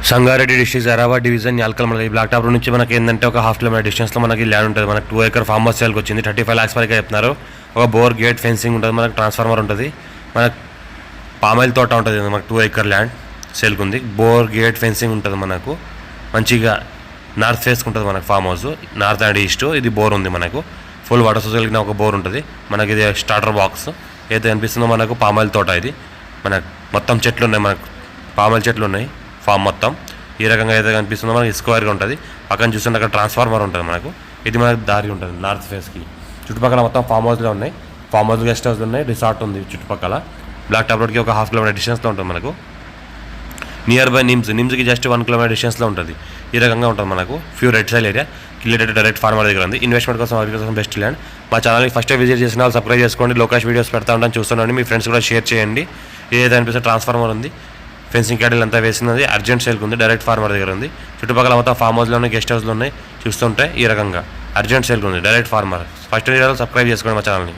Sangareddy district Zaheerabad division Yalkal మనకి black top నుంచి మనకి ఏంటంటే ఒక హాఫ్ కిలోమీటర్ డిస్టెన్స్లో మనకి ల్యాండ్ ఉంటుంది. మనకి 2 acre ఫార్మ్ హౌస్ సేల్కి వచ్చింది. 35 lakhs వరకు చెప్తున్నారు. ఒక బోర్ గేట్ ఫెన్సింగ్ ఉంటుంది, మనకి ట్రాన్స్ఫార్మర్ ఉంటుంది, మనకు పామాయిల్ తోట ఉంటుంది. మనకు 2 acre ల్యాండ్ సేల్కి ఉంది. బోర్ గేట్ ఫెన్సింగ్ ఉంటుంది. మనకు మంచిగా నార్త్ ఫేస్కి ఉంటుంది మనకు farm house, north and east. ఇది బోర్ ఉంది, మనకు ఫుల్ వాటర్ సోర్స్ కలిగిన ఒక బోర్ ఉంటుంది. మనకి ఇది స్టార్టర్ బాక్స్ ఏదైతే కనిపిస్తుందో మనకు పామాయిల్ తోట. ఇది మనకు మొత్తం చెట్లు ఉన్నాయి, మనకు పామాయిల్ చెట్లు ఉన్నాయి ఫామ్ మొత్తం. ఈ రకంగా ఏదైతే కనిపిస్తుందో మనకి స్క్వేర్గా ఉంటుంది. పక్కన చూస్తుంటే అక్కడ ట్రాన్స్ఫార్మర్ ఉంటుంది మనకు. ఇది మనకు దారి ఉంటుంది నార్త్ ఫేస్కి. చుట్టుపక్కల మొత్తం ఫామ్ హౌస్లో ఉన్నాయి. ఫామ్ హౌస్, గెస్ట్ హౌస్ ఉన్నాయి, రిసార్ట్ ఉంది చుట్టుపక్కల. బ్లాక్ టాప్ రోడ్కి ఒక హాఫ్ కిలోమీటర్ డిస్టెన్స్లో ఉంటుంది మనకు. నియర్ బై నిమ్స్కి జస్ట్ 1 kilometer డిస్టెన్స్లో ఉంటుంది. ఈ రకంగా ఉంటుంది మనకు. ఫ్యూ రెడ్ సైల్ ఏరియా కిలేటెడ్ డైరెక్ట్ ఫార్మర్ దగ్గర ఉంది. ఇన్వెస్ట్మెంట్ కోసం అగ్రికల్చర్ బెస్ట్ ల్యాండ్. మా ఛానల్ని ఫస్ట్ విజిట్ చేసిన వాళ్ళు సబ్స్క్రైబ్ చేసుకోండి. లోకేష్ వీడియోస్ పెడతా ఉంటాను, చూస్తున్నాండి. మీ ఫ్రెండ్స్ కూడా షేర్ చేయండి. ఏదైతే అనిపిస్తే ట్రాన్స్ఫార్మర్ ఉంది, ఫెన్సింగ్ క్యాడిల్ అంతా వేసినది, అర్జెంట్ సేల్కి ఉంది, డైరెక్ట్ ఫార్మర్ దగ్గర ఉంది. చుట్టుపక్కల మొత్తం ఫామ్ హౌస్లో ఉన్నాయి, గెస్ట్ హౌస్లో ఉన్నాయి. చూస్తుంటే ఈ రకంగా అర్జెంట్ సేల్కి ఉంది, డైరెక్ట్ ఫార్మర్. ఫస్ట్ వీడియోలో సబ్స్క్రైబ్ చేసుకోండి మా ఛానల్ని.